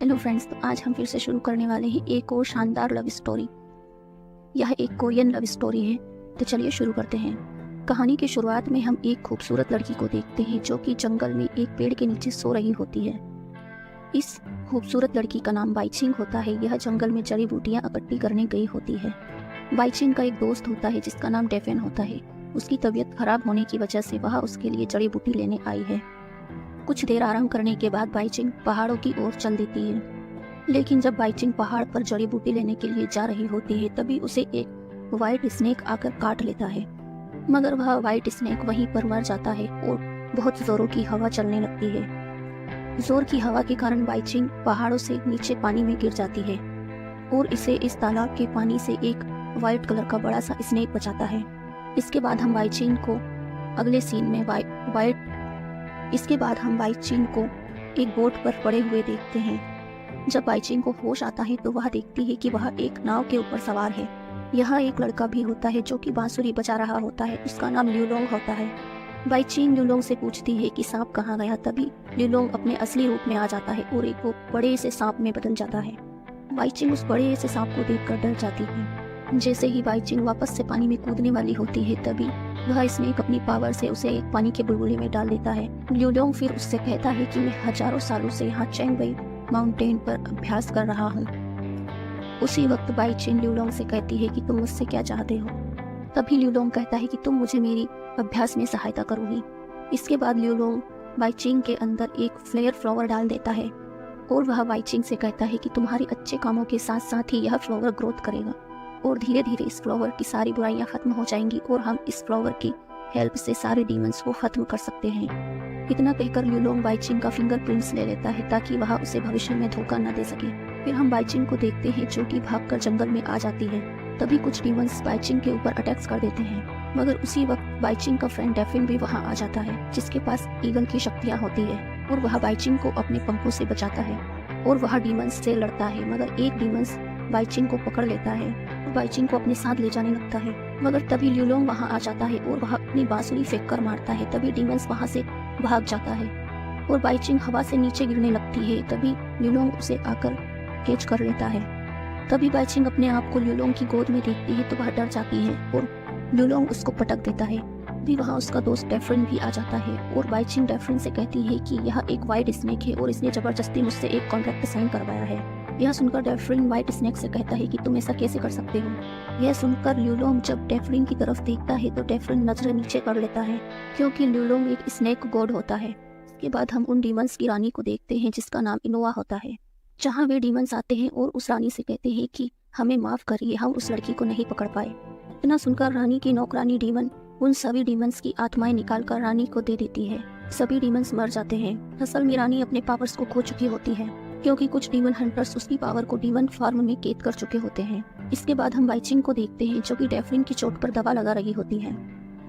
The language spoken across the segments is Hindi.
हेलो फ्रेंड्स, तो आज हम फिर से शुरू करने वाले हैं एक और शानदार लव स्टोरी। यह एक कोरियन लव स्टोरी है। तो चलिए शुरू करते हैं। कहानी की शुरुआत में हम एक खूबसूरत लड़की को देखते हैं जो कि जंगल में एक पेड़ के नीचे सो रही होती है। इस खूबसूरत लड़की का नाम बाइचिंग होता है। यह जंगल में जड़ी बूटियाँ इकट्ठी करने गई होती है। बाइचिंग का एक दोस्त होता है जिसका नाम डेफिन होता है। उसकी तबीयत खराब होने की वजह से वह उसके लिए जड़ी बूटी लेने आई है। कुछ देर आराम करने के बाद बाइचिंग पहाड़ों की ओर चल देती है। लेकिन जब बाइचिंग पहाड़ पर जड़ी बूटी लेने के लिए जा रही होती है तभी उसे एक वाइट स्नेक आकर काट लेता है। मगर वह वाइट स्नेक वहीं पर मर जाता है और बहुत जोरों की हवा चलने लगती है। जोर की हवा के कारण बाइचिंग पहाड़ों से नीचे पानी में गिर जाती है और इसे इस तालाब के पानी से एक वाइट कलर का बड़ा सा स्नेक बचाता है। इसके बाद हम बाइचिंग को अगले सीन में हम बाइचिंग को एक बोट पर पड़े हुए देखते हैं। जब बाइचिंग को होश आता है तो वह देखती है कि वह एक नाव के ऊपर सवार है। यहाँ एक लड़का भी होता है जो कि बांसुरी बजा रहा होता है। उसका नाम ल्यूलोंग होता है। बाइचिंग ल्यूलोंग से पूछती है कि सांप कहाँ गया। तभी ल्यूलोंग अपने असली रूप में आ जाता है और एक वो बड़े से सांप में बदल जाता है। बाइचिंग उस बड़े से सांप को देखकर डर जाती है। जैसे ही बाइचिंग वापस से पानी में कूदने वाली होती है तभी वह स्नेक अपनी पावर से उसे एक पानी के बुलबुले में डाल देता है। ल्यूलोंग फिर उससे कहता है कि मैं हजारों सालों से यहाँ चैंगवेई माउंटेन पर अभ्यास कर रहा हूँ। उसी वक्त बाइचिंग ल्यूलोंग से कहती है कि तुम मुझसे क्या चाहते हो। तभी ल्यूलोंग कहता है कि तुम मुझे मेरी अभ्यास में सहायता करोगी। इसके बाद ल्यूलोंग बाइचिंग के अंदर एक फ्लेयर फ्लावर डाल देता है और वह बाइचिंग से कहता है कि तुम्हारे अच्छे कामों के साथ साथ ही यह फ्लावर ग्रोथ करेगा और धीरे धीरे इस फ्लावर की सारी बुराइयां खत्म हो जाएंगी और हम इस फ्लावर की हेल्प से सारे डीमंस को खत्म कर सकते हैं। इतना कहकर ल्यूलोंग बाइचिंग का फिंगरप्रिंट्स ले लेता है ताकि वह उसे भविष्य में धोखा न दे सके। फिर हम बाइचिंग को देखते हैं जो कि भागकर जंगल में आ जाती है। तभी कुछ डीमंस बाइचिंग के ऊपर अटैक्स कर देते हैं। मगर उसी वक्त बाइचिंग का फ्रेंड डेफिन भी वहाँ आ जाता है जिसके पास ईगल की शक्तियाँ होती है और वह बाइचिंग को अपने पंखों से बचाता है और वह डीमंस से लड़ता है। मगर एक डीमंस बाइचिंग को पकड़ लेता है और बाइचिंग को अपने साथ ले जाने लगता है। मगर तभी ल्यूलोंग वहां आ जाता है और वह अपनी बांसुरी फेंक कर मारता है। तभी डीमंस वहां से भाग जाता है और बाइचिंग हवा से नीचे गिरने लगती है। तभी ल्यूलोंग उसे आकर कैच कर लेता है। तभी बाइचिंग अपने आप को ल्यूलोंग की गोद में देखती है तो वह डर जाती है और ल्यूलोंग उसको पटक देता है। तभी वहाँ उसका दोस्त डेफरिन भी आ जाता है और बाइचिंग डेफरिन से कहती है कि यह एक वाइट स्नेक है और इसने जबरदस्ती मुझसे एक कॉन्ट्रैक्ट साइन करवाया है। यह सुनकर डेफरिन वाइट स्नेक से कहता है कि तुम ऐसा कैसे कर सकते हो। यह सुनकर ल्यूलोंग जब डेफरिन की तरफ देखता है तो डेफरिन नजरें नीचे कर लेता है क्योंकि ल्यूलोंग एक स्नेक गॉड होता है। इसके बाद हम उन डीमंस की रानी को देखते हैं जिसका नाम इनोवा होता है। जहाँ वे डीमंस आते हैं और उस रानी से कहते हैं कि हमें माफ करिए, हम उस लड़की को नहीं पकड़ पाए। इतना सुनकर रानी की नौकरानी डीमन उन सभी डीमंस की आत्माएं निकालकर रानी को दे देती है। सभी डीमंस मर जाते हैं। असल में रानी अपने पावर्स को खो चुकी होती है क्योंकि कुछ डीमन हंटर्स उसकी पावर को डीमन फॉर्म में कैद कर चुके होते हैं। इसके बाद हम बाइचिंग को देखते हैं जो कि डेफरिन की चोट पर दवा लगा रही होती है।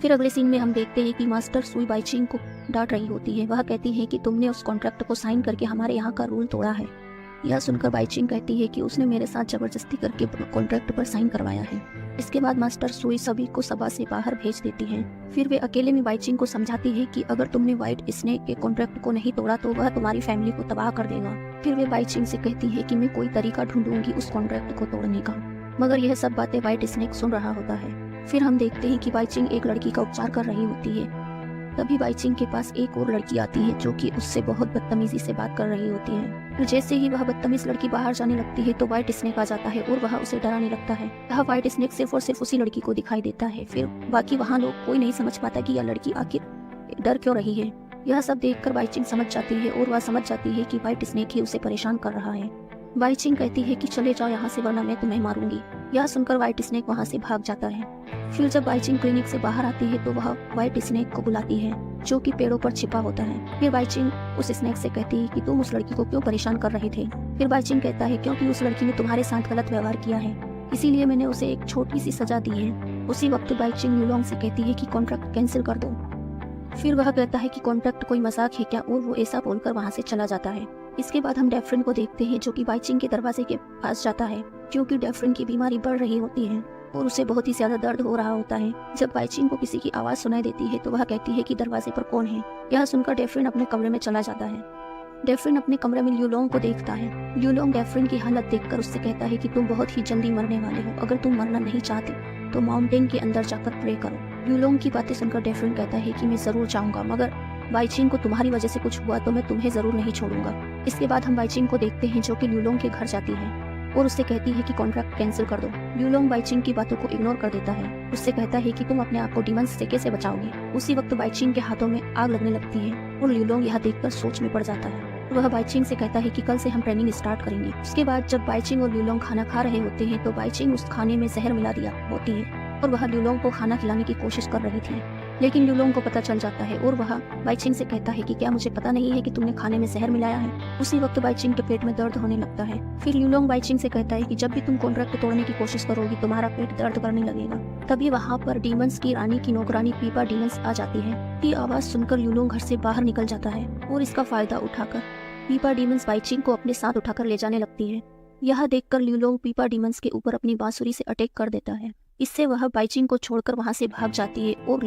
फिर अगले सीन में हम देखते हैं कि मास्टर सुई बाइचिंग को डांट रही होती है। वह कहती है कि तुमने उस कॉन्ट्रैक्ट को साइन करके हमारे यहाँ का रूल तोड़ा है। यह सुनकर बाइचिंग कहती है कि उसने मेरे साथ जबरदस्ती करके कॉन्ट्रैक्ट पर साइन करवाया है। इसके बाद मास्टर सुई सभी को सभा से बाहर भेज देती हैं। फिर वे अकेले में बाइचिंग को समझाती है कि अगर तुमने व्हाइट स्नेक के कॉन्ट्रैक्ट को नहीं तोड़ा तो वह तुम्हारी फैमिली को तबाह कर देगा। फिर वे बाइचिंग से कहती है कि मैं कोई तरीका ढूंढूंगी उस कॉन्ट्रैक्ट को तोड़ने का। मगर यह सब बातें व्हाइट स्नेक सुन रहा होता है। फिर हम देखते हैं कि बाइचिंग एक लड़की का उपचार कर रही होती है। तभी बाइचिंग के पास एक और लड़की आती है जो कि उससे बहुत बदतमीजी से बात कर रही होती है। जैसे ही वह बदतमीज लड़की बाहर जाने लगती है तो व्हाइट स्नेक आ जाता है और वह उसे डराने लगता है। वह व्हाइट स्नेक सिर्फ और सिर्फ उसी लड़की को दिखाई देता है। फिर बाकी वहाँ लोग कोई नहीं समझ पाता कि यह लड़की आखिर डर क्यों रही है। यह सब देखकर बाइचिंग समझ जाती है और वह समझ जाती है कि व्हाइट स्नेक ही उसे परेशान कर रहा है। बाइचिंग कहती है कि चले जाओ यहाँ से वरना मैं तुम्हें मारूंगी। यह सुनकर व्हाइट स्नेक वहाँ से भाग जाता है। फिर जब बाइचिंग क्लिनिक से बाहर आती है तो वह व्हाइट स्नेक को बुलाती है जो कि पेड़ों पर छिपा होता है। फिर बाइचिंग उस स्नेक से कहती है कि तुम उस लड़की को क्यों परेशान कर रहे थे। फिर बाइचिंग कहता है क्योंकि उस लड़की ने तुम्हारे साथ गलत व्यवहार किया है, इसीलिए मैंने उसे एक छोटी सी सजा दी है। उसी वक्त बाइचिंग ल्यूलोंग से कहती है कि कॉन्ट्रैक्ट कैंसिल कर दो। फिर वह कहता है कि कॉन्ट्रैक्ट कोई मजाक है क्या और वो ऐसा बोलकर वहाँ से चला जाता है। इसके बाद हम डेफरिन को देखते हैं जो कि बाइचिंग के दरवाजे के पास जाता है क्योंकि डेफरिन की बीमारी बढ़ रही होती है और उसे बहुत ही ज्यादा दर्द हो रहा होता है। जब बाइचिंग को किसी की आवाज सुनाई देती है तो वह कहती है कि दरवाजे पर कौन है। यह सुनकर डेफरिन अपने कमरे में चला जाता है। डेफरिन अपने कमरे में ल्यूलोंग को देखता है। ल्यूलोंग डेफरिन की हालत देखकर उससे कहता है कि तुम बहुत ही जल्दी मरने वाले हो। अगर तुम मरना नहीं चाहते तो माउंटेन के अंदर जाकर प्रे करो। ल्यूलोंग की बातें सुनकर डेफरिन कहता है कि मैं जरूर जाऊंगा, मगर बाईचिंग को तुम्हारी वजह से कुछ हुआ तो मैं तुम्हें जरूर नहीं छोड़ूंगा। इसके बाद हम बाईचिंग को देखते हैं जो कि ल्यूलोंग के घर जाती है और उससे कहती है कि कॉन्ट्रैक्ट कैंसिल कर दो। ल्यूलोंग बाईचिंग की बातों को इग्नोर कर देता है। उससे कहता है कि तुम अपने आप को डीमंस से कैसे बचाओगे। उसी वक्त बाईचिंग के हाथों में आग लगने लगती है और ल्यूलोंग यह देखकर सोच में पड़ जाता है। वह बाईचिंग से कहता है कि कल से हम ट्रेनिंग स्टार्ट करेंगे। उसके बाद जब बाईचिंग और ल्यूलोंग खाना खा रहे होते हैं तो बाईचिंग उस खाने में जहर मिला दिया होती है और वह ल्यूलोंग को खाना खिलाने की कोशिश कर रही थी, लेकिन ल्यूलोंग को पता चल जाता है और वह बाईचिंग से कहता है कि क्या मुझे पता नहीं है कि तुमने खाने में जहर मिलाया है। उसी वक्त बाईचिंग के पेट में दर्द होने लगता है। फिर ल्यूलोंग बाईचिंग से कहता है कि जब भी तुम कॉन्ट्रैक्ट तोड़ने की कोशिश करोगी तुम्हारा पेट दर्द करने लगेगा। तभी वहाँ पर डीमंस की रानी की नौकरानी पीपा डीमंस आ जाती है। की आवाज सुनकर ल्यूलोंग घर से बाहर निकल जाता है और इसका फायदा उठाकर पीपा डीमंस बाईचिंग को अपने साथ उठाकर ले जाने लगती है। यह देखकर ल्यूलोंग पीपा डीमंस के ऊपर अपनी बांसुरी से अटैक कर देता है। इससे वह बाईचिंग को छोड़कर वहां से भाग जाती है और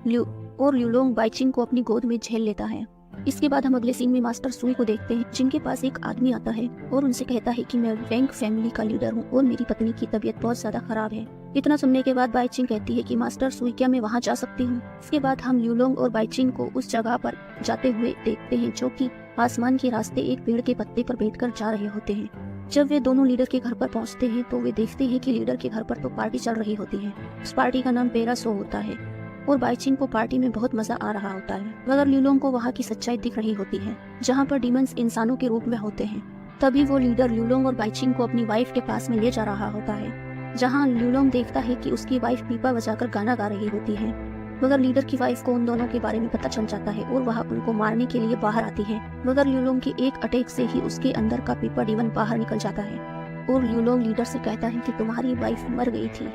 ल्यूलोंग बाईचिंग को अपनी गोद में झेल लेता है। इसके बाद हम अगले सीन में मास्टर सुई को देखते हैं, जिनके पास एक आदमी आता है और उनसे कहता है कि मैं वैंग फैमिली का लीडर हूँ और मेरी पत्नी की तबीयत बहुत ज्यादा खराब है। इतना सुनने के बाद बाईचिंग कहती है कि मास्टर सुई क्या मैं वहाँ जा सकती हूँ। इसके बाद हम ल्यूलोंग और बाईचिंग को उस जगह पर जाते हुए देखते हैं जो कि आसमान के रास्ते एक पेड़ के पत्ते पर बैठकर जा रहे होते हैं। जब वे दोनों लीडर के घर पर पहुंचते हैं तो वे देखते हैं कि लीडर के घर पर तो पार्टी चल रही होती है। उस पार्टी का नाम पेरासो होता है और बाईचिंग को पार्टी में बहुत मजा आ रहा होता है, मगर ल्यूलोंग को वहाँ की सच्चाई दिख रही होती है जहाँ पर डीमंस इंसानों के रूप में होते हैं। तभी वो लीडर ल्यूलोंग और बाईचिंग को अपनी वाइफ के पास में ले जा रहा होता है, जहाँ ल्यूलोंग देखता है कि उसकी वाइफ पीपा बजाकर गाना गा रही होती है। मगर लीडर की वाइफ को उन दोनों के बारे में पता चल जाता है और वह उनको मारने के लिए बाहर आती है, मगर ल्यूलोंग के एक अटैक से ही उसके अंदर का पीपा डीमन बाहर निकल जाता है और ल्यूलोंग लीडर से कहता है कि तुम्हारी वाइफ मर गई थी,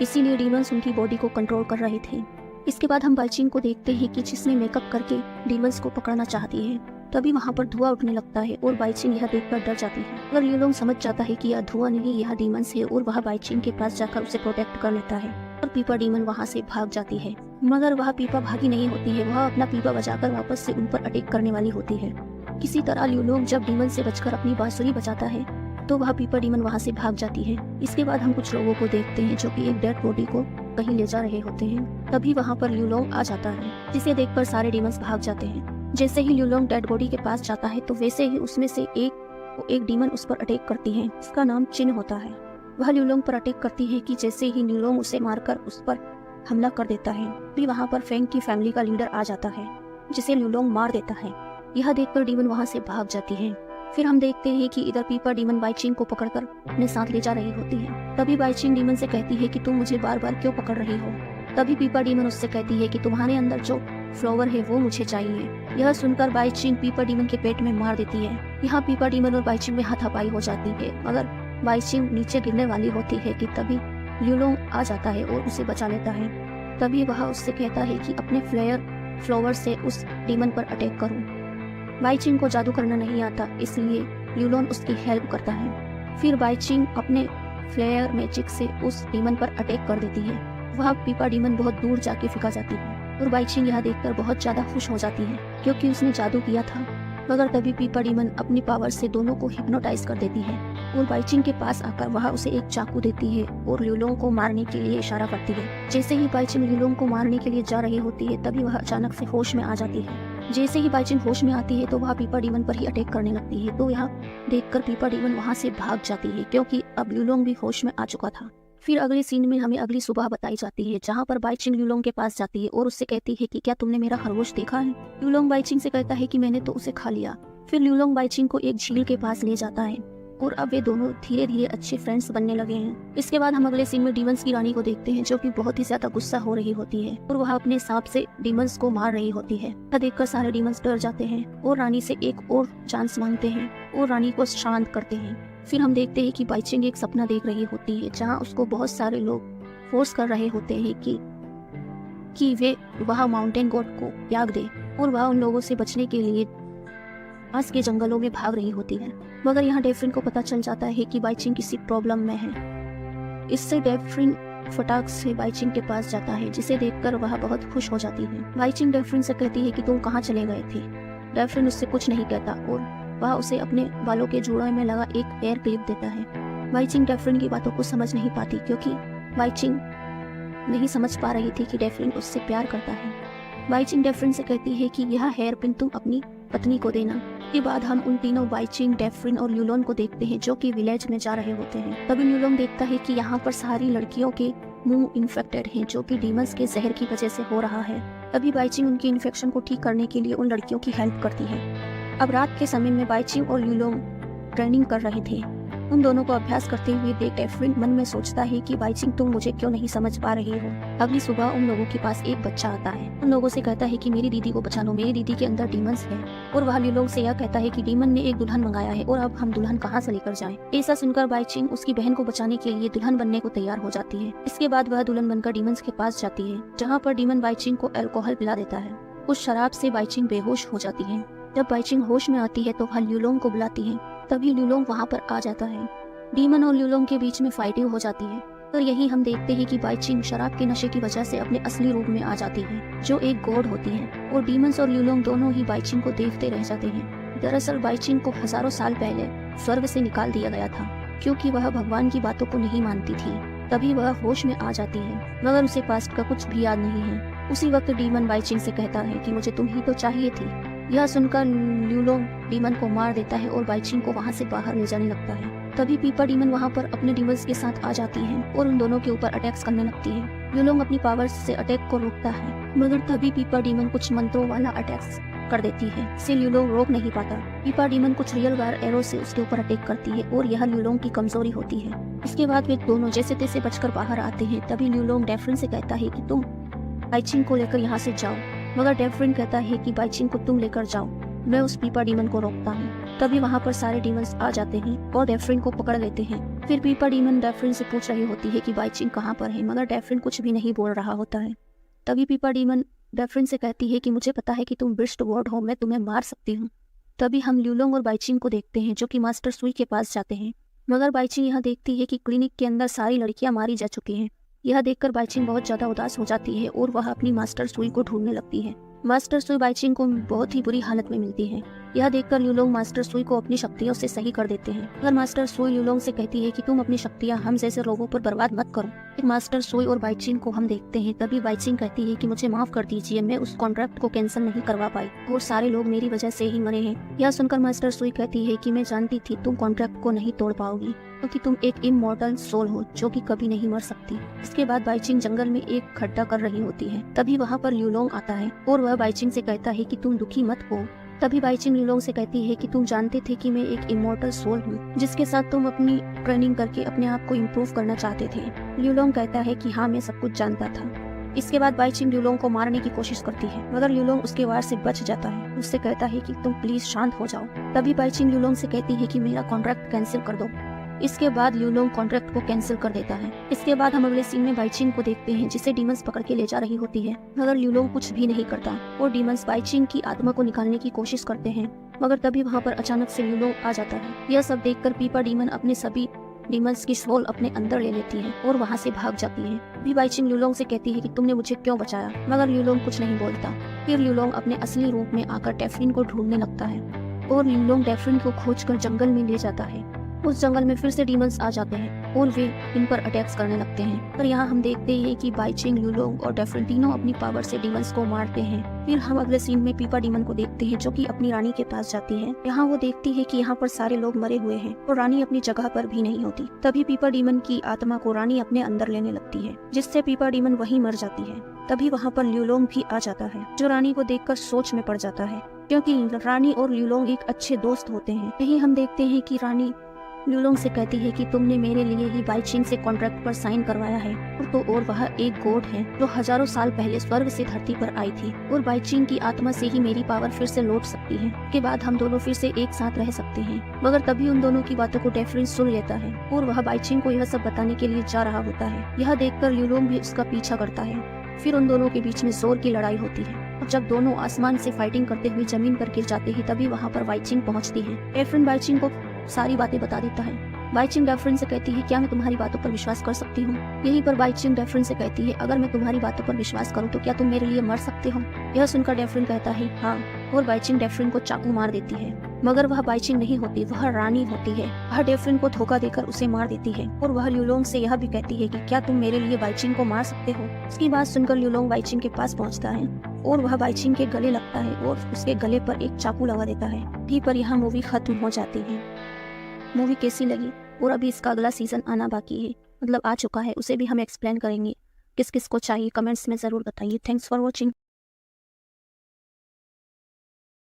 इसीलिए डीमंस उनकी बॉडी को कंट्रोल कर रहे थे। इसके बाद हम बाईचिंग को देखते हैं कि जिसने मेकअप करके डीमंस को पकड़ना चाहती है। तभी वहाँ पर धुआं उठने लगता है और बाईचिंग यह देखकर डर जाती है, मगर ल्यूलोंग समझ जाता है कि यह धुआं नहीं, यह डीमंस है और वह बाईचिंग के पास जाकर उसे प्रोटेक्ट कर लेता है और पीपा डीमन वहाँ से भाग जाती है। मगर वह पीपा भागी नहीं होती है, वह अपना पीपा बजाकर वापस से उन पर अटैक करने वाली होती है। किसी तरह ल्यूलोंग जब डीमन से बचकर अपनी बांसुरी बजाता है तो वह पीपा डीमन वहाँ से भाग जाती है। इसके बाद हम कुछ लोगों को देखते हैं जो कि एक डेड बॉडी को कहीं ले जा रहे होते हैं। तभी वहाँ पर ल्यूलोंग आ जाता है, जिसे देखकर सारे डीमंस भाग जाते हैं। जैसे ही ल्यूलोंग डेड बॉडी के पास जाता है तो वैसे ही उसमें से एक डीमन उस पर अटैक करती है। इसका नाम चिन होता है। वह ल्यूलोंग पर अटैक करती है कि जैसे ही ल्यूलोंग उसे मारकर उस पर हमला कर देता है, फिर वहाँ पर फेंग की फैमिली का लीडर आ जाता है, जिसे ल्यूलोंग मार देता है। यह देखकर डीमन वहाँ से भाग जाती है। फिर हम देखते हैं कि इधर पीपा डीमन बाईचिंग को पकड़कर अपने साथ ले जा रही होती है। तभी बाईचिंग डीमन से कहती है कि तुम मुझे बार बार क्यों पकड़ रही हो। तभी पीपा डीमन उससे कहती है कि तुम्हारे अंदर जो फ्लावर है वो मुझे चाहिए। यह सुनकर बाईचिंग पीपा डीमन के पेट में मार देती है। यहाँ पीपा डीमन और बाईचिंग में हाथापाई हो जाती है, मगर बाईचिंग नीचे गिरने वाली होती है कि तभी ल्यूलोंग आ जाता है और उसे बचा लेता है। तभी वह उससे कहता है कि अपने फ्लावर से उस डीमन पर अटैक करो। बाईचिंग को जादू करना नहीं आता, इसलिए ल्यूलोंग उसकी हेल्प करता है। फिर बाईचिंग अपने फ्लेयर मैजिक से उस डीमन पर अटैक कर देती है। वह पीपा डीमन बहुत दूर जाके फेंका जाती है और बाईचिंग यह देखकर बहुत ज्यादा खुश हो जाती है क्योंकि उसने जादू किया था। मगर तभी पीपा डीमन अपनी पावर से दोनों को हिप्नोटाइज कर देती है और बाईचिंग के पास आकर वह उसे एक चाकू देती है और ल्यूलोंग को मारने के लिए इशारा करती है। जैसे ही बाईचिंग ल्यूलोंग को मारने के लिए जा रही होती है तभी वह अचानक से होश में आ जाती है। जैसे ही बाईचिंग होश में आती है तो वह पीपा डीमन पर ही अटैक करने लगती है। तो यह देखकर पीपा डीमन वहाँ से भाग जाती है क्योंकि अब ल्यूलोंग भी होश में आ चुका था। फिर अगले सीन में हमें अगली सुबह बताई जाती है, जहाँ पर बाईचिंग ल्यूलोंग के पास जाती है और उससे कहती है कि क्या तुमने मेरा खरगोश देखा है। ल्यूलोंग बाईचिंग से कहता है कि मैंने तो उसे खा लिया। फिर ल्यूलोंग बाईचिंग को एक झील के पास ले जाता है और अब वे दोनों धीरे धीरे अच्छे फ्रेंड्स बनने लगे हैं। इसके बाद हम अगले सीन में डीमंस की रानी को देखते हैं जो कि बहुत ही ज्यादा गुस्सा हो रही होती है और वह अपने सांप से डीमंस को मार रही होती है। यह देखकर सारे डीमंस डर जाते हैं और रानी से एक और चांस मांगते हैं और रानी को शांत करते हैं। फिर हम देखते हैं कि बाईचिंग एक सपना देख रही होती है जहाँ उसको बहुत सारे लोग फोर्स कर रहे होते हैं कि वे वह माउंटेन गॉड को त्याग दे और वह उन लोगों से बचने के लिए पास के जंगलों में भाग रही होती है। मगर यहाँ डेफरिन को पता चल जाता है कि बाईचिंग किसी प्रॉब्लम में है। इससे डेफरिन फटाक से बाईचिंग के पास जाता है, जिसे देखकर वह बहुत खुश हो जाती है। बाईचिंग डेफरिन से कहती है कि तुम कहाँ चले गए थे। डेफरिन उससे कुछ नहीं कहता और वह उसे अपने बालों के जोड़ों में लगा एक हेयर क्लिप देता है। बाइचिंग डेफरिन की बातों को समझ नहीं पाती क्योंकि बाइचिंग नहीं समझ पा रही थी कि डेफरिन उससे प्यार करता है। बाइचिंग डेफरिन से कहती है कि यह हेयर पिन तुम अपनी पत्नी को देना। के बाद हम उन तीनों बाइचिंग, डेफरिन और ल्यूलोन को देखते हैं जो कि विलेज में जा रहे होते हैं। तभी ल्यूलोन देखता है कि यहाँ पर सारी लड़कियों के मुंह इन्फेक्टेड हैं जो कि डीमंस के जहर की वजह से हो रहा है। तभी बाइचिंग उनकी इन्फेक्शन को ठीक करने के लिए उन लड़कियों की हेल्प करती है। अब रात के समय में बाइचिंग और ल्यूलोन ट्रेनिंग कर रहे थे। उन दोनों को अभ्यास करते हुए देख डेफरिन मन में सोचता है कि बाइचिंग तुम मुझे क्यों नहीं समझ पा रही हो। अगली सुबह उन लोगों के पास एक बच्चा आता है। उन लोगों से कहता है कि मेरी दीदी को बचा लो, मेरी दीदी के अंदर डीमंस है। और वह ल्यूलोन से यह कहता है कि डीमन ने एक दुल्हन मंगाया है और अब हम दुल्हन कहाँ से लेकर जाएं। ऐसा सुनकर बाइचिंग उसकी बहन को बचाने के लिए दुल्हन बनने को तैयार हो जाती है। इसके बाद वह दुल्हन बनकर डीमंस के पास जाती है जहाँ पर डीमन बाइचिंग को अल्कोहल पिला देता है। उस शराब से बाइचिंग बेहोश हो जाती है। जब बाइचिंग होश में आती है तो वह ल्यूलोन को बुलाती है। तभी ल्यूलोन वहाँ पर आ जाता है। डीमन और ल्यूलोन के बीच में फाइटिंग हो जाती है और यही हम देखते हैं कि बाइचिंग शराब के नशे की वजह से अपने असली रूप में आ जाती है जो एक गॉड होती है और डीमंस और ल्यूलोन दोनों ही बाइचिंग को देखते रह जाते हैं। दरअसल बाइचिंग को हजारों साल पहले स्वर्ग से निकाल दिया गया था क्योंकि वह भगवान की बातों को नहीं मानती थी। तभी वह होश में आ जाती है मगर उसे पास्ट का कुछ भी याद नहीं है। उसी वक्त डीमन बाइचिंग से कहता है कि मुझे तुम ही तो चाहिए थी। यह सुनकर ल्यूलोन डीमन को मार देता है और बाइचिंग को वहाँ से बाहर ले जाने लगता है। तभी पीपा डीमन वहाँ पर अपने डीमंस के साथ आ जाती है और उन दोनों के ऊपर अटैक्स करने लगती है। ल्यूलोन अपनी पावर्स से अटैक को रोकता है मगर तभी पीपा डीमन कुछ मंत्रों वाला अटैक्स कर देती है। इसे ल्यूलोन रोक नहीं पाता। पीपा डीमन कुछ रियल वार एरो से उसके ऊपर अटैक करती है और यह ल्यूलोन की कमजोरी होती है। इसके बाद वे दोनों जैसे तैसे बचकर बाहर आते हैं। तभी ल्यूलोन डेफरिन से कहता है कि तुम बाइचिंग को लेकर यहाँ से जाओ मगर डेफरिन कहता है कि बाइचिंग को तुम लेकर जाओ, मैं उस पीपा डीमन को रोकता हूँ। तभी वहाँ पर सारे डीमंस आ जाते हैं और डेफरिन को पकड़ लेते हैं। फिर पीपा डीमन डेफरिन से पूछ रही होती है कि बाइचिंग कहाँ पर है मगर डेफरिन कुछ भी नहीं बोल रहा होता है। तभी पीपा डीमन डेफरिन से कहती है कि मुझे पता है कि तुम बिस्ट गॉड हो, मैं तुम्हें मार सकती हूँ। तभी हम ल्यूलोन और बाइचिंग को देखते हैं जो कि मास्टर सुई के पास जाते हैं मगर बाइचिंग यह देखती है कि क्लिनिक के अंदर सारी लड़कियां मारी जा चुकी हैं। यह देखकर बाइचिंग बहुत ज्यादा उदास हो जाती है और वह अपनी मास्टर सुई को ढूंढने लगती है। मास्टर सुई बाइचिंग को बहुत ही बुरी हालत में मिलती है। यह देखकर ल्यूलोन मास्टर सुई को अपनी शक्तियों से सही कर देते हैं मगर मास्टर सुई ल्यूलोन से कहती है कि तुम अपनी शक्तियां हम जैसे लोगों पर बर्बाद मत करो। फिर मास्टर सुई और बाइचिंग को हम देखते हैं। तभी बाइचिंग कहती है कि मुझे माफ कर दीजिए, मैं उस कॉन्ट्रैक्ट को कैंसिल नहीं करवा पाई और सारे लोग मेरी वजह से ही मरे हैं। यह सुनकर मास्टर सुई कहती है कि मैं जानती थी तुम कॉन्ट्रैक्ट को नहीं तोड़ पाओगी क्योंकि तुम एक इमॉर्टल सोल हो जो कि कभी नहीं मर सकती। इसके बाद बाइचिंग जंगल में एक खड्डा कर रही होती है। तभी वहाँ पर ल्यूलोन आता है और वह बाइचिंग से कहता है कि तुम दुखी मत हो। तभी बाइचिंग ल्यूलोन से कहती है कि तुम जानते थे कि मैं एक इमॉर्टल सोल हूँ जिसके साथ तुम अपनी ट्रेनिंग करके अपने आप को इम्प्रूव करना चाहते थे। ल्यूलोन कहता है कि हाँ, मैं सब कुछ जानता था। इसके बाद बाइचिंग ल्यूलोन को मारने की कोशिश करती है मगर ल्यूलोन उसके वार से बच जाता है। उससे कहता है कि तुम प्लीज शांत हो जाओ। तभी बाइचिंग ल्यूलोन से कहती है कि मेरा कॉन्ट्रैक्ट कैंसिल कर दो। इसके बाद ल्यूलोन कॉन्ट्रैक्ट को कैंसिल कर देता है। इसके बाद हम अगले सीन में बाइचिंग को देखते हैं जिसे डीमंस पकड़ के ले जा रही होती है मगर ल्यूलोन कुछ भी नहीं करता और डीमंस बाइचिंग की आत्मा को निकालने की कोशिश करते हैं मगर तभी वहाँ पर अचानक से ल्यूलोन आ जाता है। यह सब देखकर पीपा डीमन अपने सभी डीमंस की सोल अपने अंदर ले लेती है और वहाँ से भाग जाती है। अभी बाइचिंग ल्यूलोन से कहती है कि तुमने मुझे क्यों बचाया मगर ल्यूलोन कुछ नहीं बोलता। फिर ल्यूलोन अपने असली रूप में आकर डेफरिन को ढूंढने लगता है और ल्यूलोन डेफरिन को खोजकर जंगल में ले जाता है। उस जंगल में फिर से डीमंस आ जाते हैं और वे इन पर अटैक्स करने लगते हैं। पर यहाँ हम देखते हैं कि बाइचिंग, ल्यूलोन और डेफरिन तीनों अपनी पावर से डीमंस को मारते हैं। फिर हम अगले सीन में पीपा डीमन को देखते हैं जो कि अपनी रानी के पास जाती है। यहाँ वो देखती है कि यहाँ पर सारे लोग मरे हुए हैं और रानी अपनी जगह पर भी नहीं होती। तभी पीपा डीमन की आत्मा को रानी अपने अंदर लेने लगती है जिससे पीपा डीमन वहीं मर जाती है। तभी वहाँ पर ल्यूलोन भी आ जाता है जो रानी को देखकर सोच में पड़ जाता है क्योंकि रानी और ल्यूलोन एक अच्छे दोस्त होते हैं। यही हम देखते हैं कि रानी ल्यूलोन से कहती है कि तुमने मेरे लिए ही बाइचिंग से कॉन्ट्रैक्ट पर साइन करवाया है और वह एक गॉड है जो हजारों साल पहले स्वर्ग से धरती पर आई थी और बाइचिंग की आत्मा से ही मेरी पावर फिर से लौट सकती है। के बाद हम दोनों फिर से एक साथ रह सकते हैं। मगर तभी उन दोनों की बातों को डेफरिन सुन लेता है और वह बाइचिंग को यह सब बताने के लिए जा रहा होता है। यह देखकर ल्यूलोन भी उसका पीछा करता है। फिर उन दोनों के बीच में जोर की लड़ाई होती है और जब दोनों आसमान से फाइटिंग करते हुए जमीन पर गिर जाते हैं तभी वहाँ पर बाइचिंग पहुँचती है। डेफरिन बाइचिंग को सारी बातें बता देता है। बाइचिंग डेफरिन से कहती है क्या मैं तुम्हारी बातों पर विश्वास कर सकती हूँ। यहीं पर बाइचिंग डेफरिन से कहती है अगर मैं तुम्हारी बातों पर विश्वास करूँ तो क्या तुम मेरे लिए मर सकते हो। यह सुनकर डेफरिन कहता है हाँ, और बाइचिंग डेफरिन को चाकू मार देती है, मगर वह बाइचिंग नहीं होती, वह रानी होती है। वह डेफरिन को धोखा देकर उसे मार देती है और वह ल्यूलोंग से यह भी कहती है कि क्या तुम मेरे लिए बाइचिंग को मार सकते हो। उसकी बात सुनकर ल्यूलोंग बाइचिंग के पास पहुंचता है और वह बाइचिंग के गले लगता है और उसके गले पर एक चाकू लगा देता है। यहीं पर यह मूवी खत्म हो जाती है। मूवी कैसी लगी और अभी इसका अगला सीजन आना बाकी है, मतलब आ चुका है, उसे भी हम एक्सप्लेन करेंगे। किस किस को चाहिए कमेंट्स में ज़रूर बताइए। Thanks for watching.